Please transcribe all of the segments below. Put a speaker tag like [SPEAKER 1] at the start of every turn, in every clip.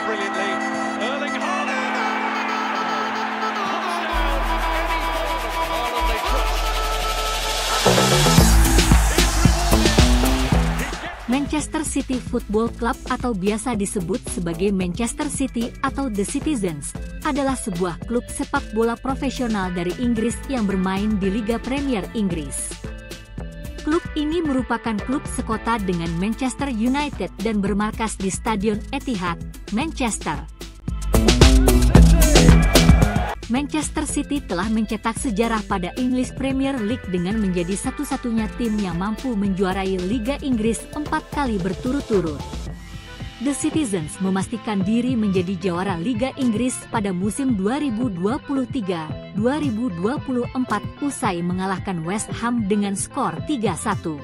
[SPEAKER 1] brilliantly. Erling Haaland. Touchdown. Any form. Haaland they trust.
[SPEAKER 2] Manchester City Football Club atau biasa disebut sebagai Manchester City atau The Citizens adalah sebuah klub sepak bola profesional dari Inggris yang bermain di Liga Premier Inggris. Klub ini merupakan klub sekota dengan Manchester United dan bermarkas di Stadion Etihad, Manchester. Manchester City telah mencetak sejarah pada English Premier League dengan menjadi satu-satunya tim yang mampu menjuarai Liga Inggris 4 kali berturut-turut. The Citizens memastikan diri menjadi jawara Liga Inggris pada musim 2023-2024 usai mengalahkan West Ham dengan skor 3-1.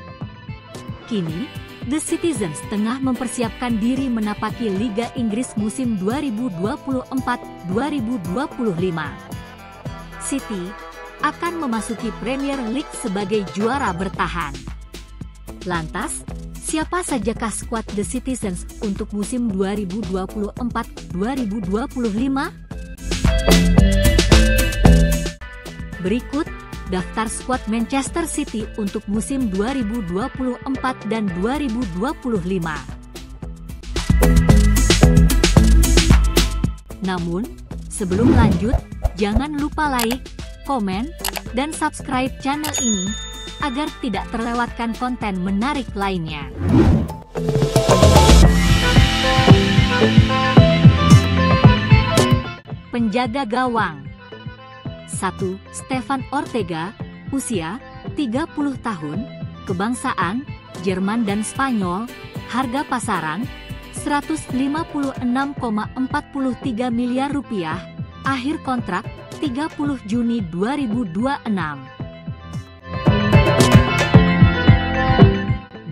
[SPEAKER 2] Kini, The Citizens tengah mempersiapkan diri menapaki Liga Inggris musim 2024-2025. City akan memasuki Premier League sebagai juara bertahan. Lantas, siapa sajakah skuad The Citizens untuk musim 2024-2025? Berikut daftar skuad Manchester City untuk musim 2024 dan 2025. Namun, sebelum lanjut, jangan lupa like, komen, dan subscribe channel ini agar tidak terlewatkan konten menarik lainnya. Penjaga gawang 1. Stefan Ortega, usia 30 tahun, kebangsaan Jerman dan Spanyol, harga pasaran 156,43 miliar rupiah, akhir kontrak 30 Juni 2026.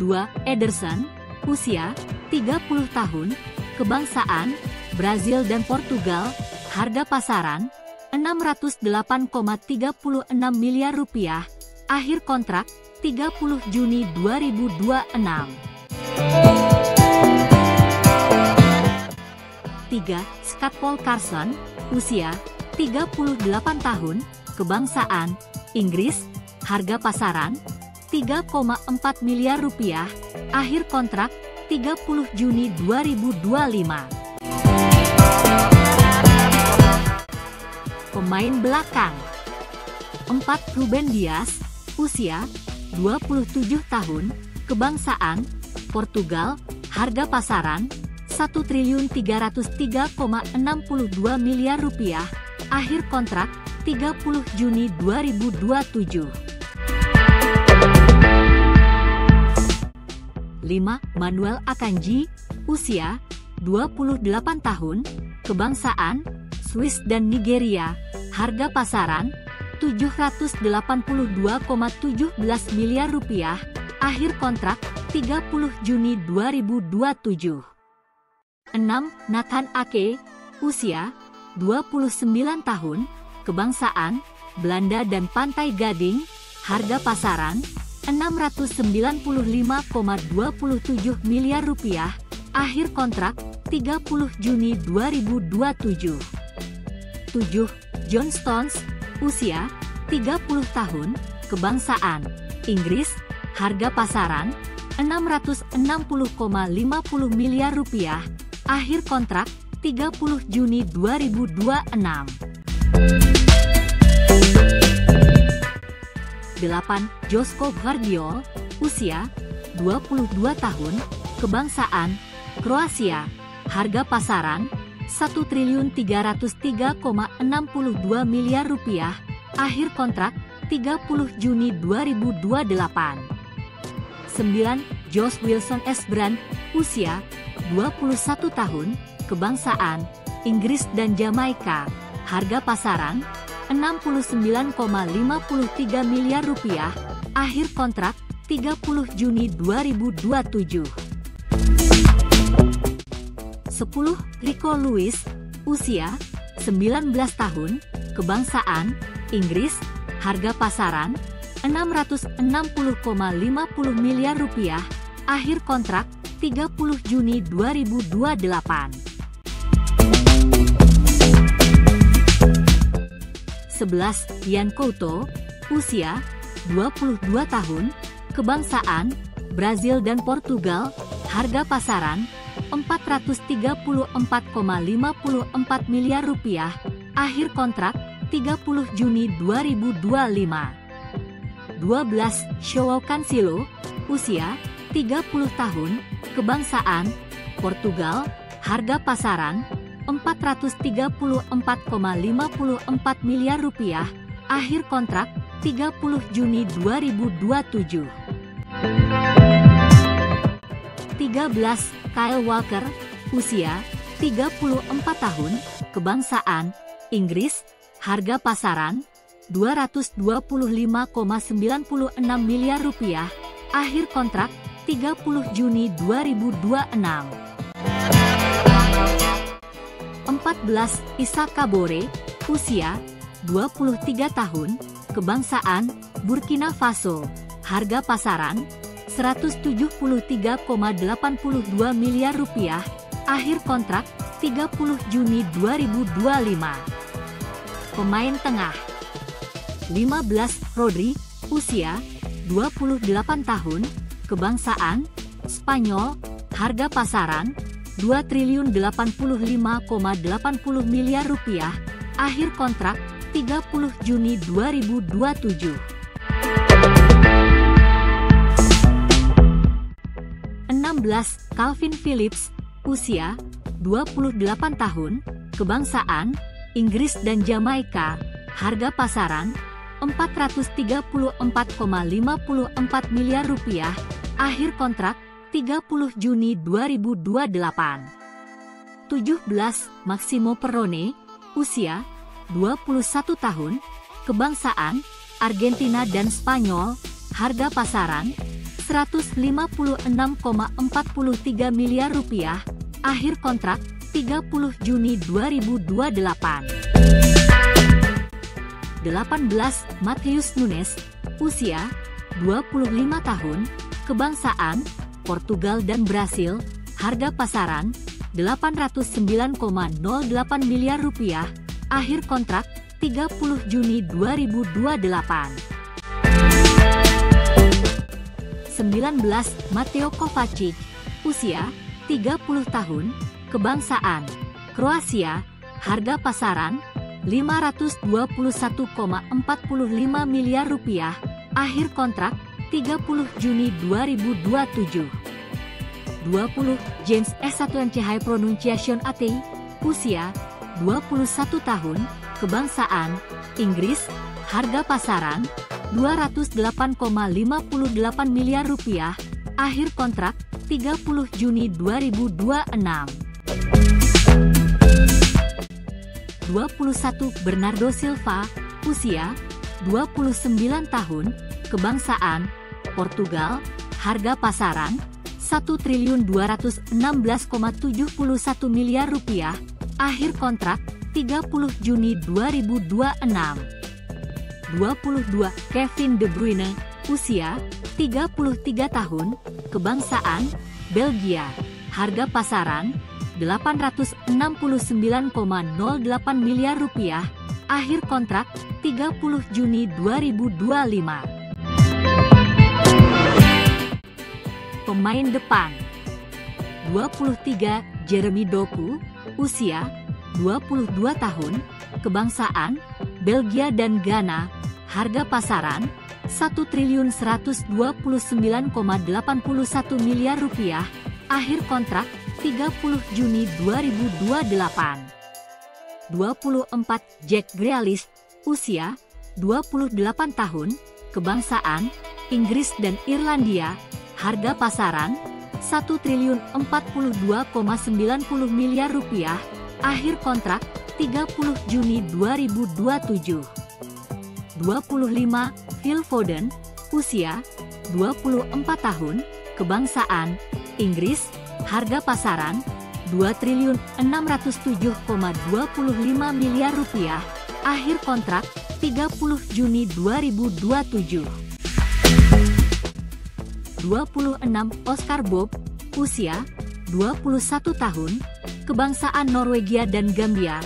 [SPEAKER 2] 2. Ederson, usia 30 tahun, kebangsaan Brazil dan Portugal, harga pasaran 608,36 miliar rupiah, akhir kontrak 30 Juni 2026. 3. Scott Paul Carson, usia 38 tahun, kebangsaan Inggris, harga pasaran 3,4 miliar rupiah, akhir kontrak 30 Juni 2025. Pemain belakang 4. Ruben Dias, usia 27 tahun, kebangsaan Portugal, harga pasaran 1.303,62 miliar rupiah, akhir kontrak 30 Juni 2027. 5. Manuel Akanji, usia 28 tahun, kebangsaan Swiss dan Nigeria, harga pasaran 782,17 miliar rupiah, akhir kontrak 30 Juni 2027. 6. Nathan Ake, usia 29 tahun, kebangsaan Belanda dan Pantai Gading, harga pasaran 695,27 miliar rupiah, akhir kontrak 30 Juni 2027. 7. John Stones, usia 30 tahun, kebangsaan Inggris, harga pasaran 660,50 miliar rupiah, akhir kontrak 30 Juni 2026. 8. Joško Gvardiol, usia 22 tahun, kebangsaan Kroasia, harga pasaran 1.303,62 miliar rupiah, akhir kontrak 30 Juni 2028. 9. Josh Wilson-Sbrand, usia 21 tahun, kebangsaan Inggris dan Jamaika, harga pasaran 69,53 miliar rupiah, akhir kontrak 30 Juni 2027. 10. Rico Lewis, usia 19 tahun, kebangsaan Inggris, harga pasaran 660,50 miliar rupiah, akhir kontrak 30 Juni 2028. 11. Ian Couto, usia 22 tahun, kebangsaan Brazil dan Portugal, harga pasaran Rp434,54 miliar, akhir kontrak 30 Juni 2025. 12. Joao Cancelo, usia 30 tahun, kebangsaan Portugal, harga pasaran Rp434,54 miliar, akhir kontrak 30 Juni 2027. 13. Kyle Walker, usia 34 tahun, kebangsaan Inggris, harga pasaran Rp225,96 miliar, akhir kontrak 30 Juni 2026. 14. Issa Kabore, usia 23 tahun, kebangsaan Burkina Faso, harga pasaran Rp173,82 miliar, akhir kontrak 30 Juni 2025. Pemain tengah. 15. Rodri, usia 28 tahun, kebangsaan Spanyol, harga pasaran Rp2.085,80 miliar, akhir kontrak 30 Juni 2027. 16. Calvin Phillips, usia 28 tahun, kebangsaan Inggris dan Jamaika, harga pasaran Rp434,54 miliar, akhir kontrak 30 Juni 2028. 17. Maximo Perrone, usia 21 tahun, kebangsaan Argentina dan Spanyol, harga pasaran Rp156,43 miliar, akhir kontrak 30 Juni 2028. 18. Matheus Nunes, usia 25 tahun, kebangsaan Portugal dan Brasil, harga pasaran Rp809,08 miliar, akhir kontrak 30 Juni 2028. 19. Mateo Kovacic, usia 30 tahun, kebangsaan Kroasia, harga pasaran Rp521,45 miliar, akhir kontrak 30 Juni 2027. 20. James S1NCH Pronunciation AT, usia 21 tahun, kebangsaan Inggris, harga pasaran Rp208,58 miliar, akhir kontrak 30 Juni 2026. 21. Bernardo Silva, usia 29 tahun, kebangsaan Portugal, harga pasaran Rp1.216,71 miliar, akhir kontrak 30 Juni 2026. 22. Kevin De Bruyne, usia 33 tahun, kebangsaan Belgia, harga pasaran Rp869,08 miliar, akhir kontrak 30 Juni 2025. Pemain depan. 23. Jeremy Doku, usia 22 tahun, kebangsaan Belgia dan Ghana, harga pasaran Rp1.129,81 miliar, akhir kontrak 30 Juni 2028. 24. Jack Grealish, usia 28 tahun, kebangsaan Inggris dan Irlandia, harga pasaran Rp1.042,90 miliar, akhir kontrak 30 Juni 2027. 25. Phil Foden, usia 24 tahun, kebangsaan Inggris, harga pasaran Rp2.607,25 miliar, akhir kontrak 30 Juni 2027. 26. Oscar Bob, usia 21 tahun, kebangsaan Norwegia dan Gambia,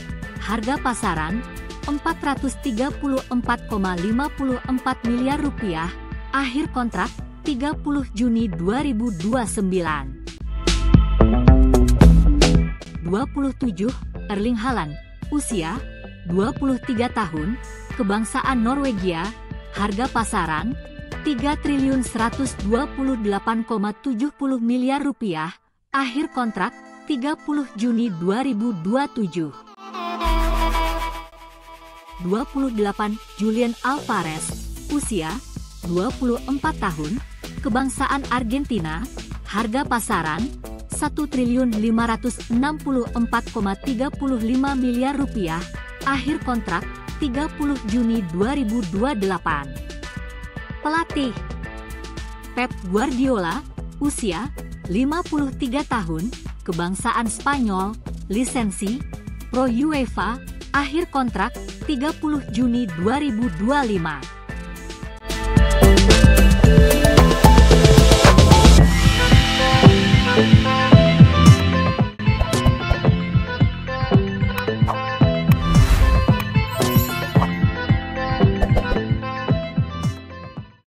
[SPEAKER 2] harga pasaran 434,54 miliar rupiah, akhir kontrak 30 Juni 2029. 27. Erling Haaland, usia 23 tahun, kebangsaan Norwegia, harga pasaran 3.128,70 miliar rupiah, akhir kontrak 30 Juni 2027. 28. Julian Alvarez, usia 24 tahun, kebangsaan Argentina, harga pasaran 1.564,35 miliar rupiah, akhir kontrak 30 Juni 2028. Pelatih Pep Guardiola, usia 53 tahun, kebangsaan Spanyol, lisensi Pro UEFA, akhir kontrak 30 Juni 2025.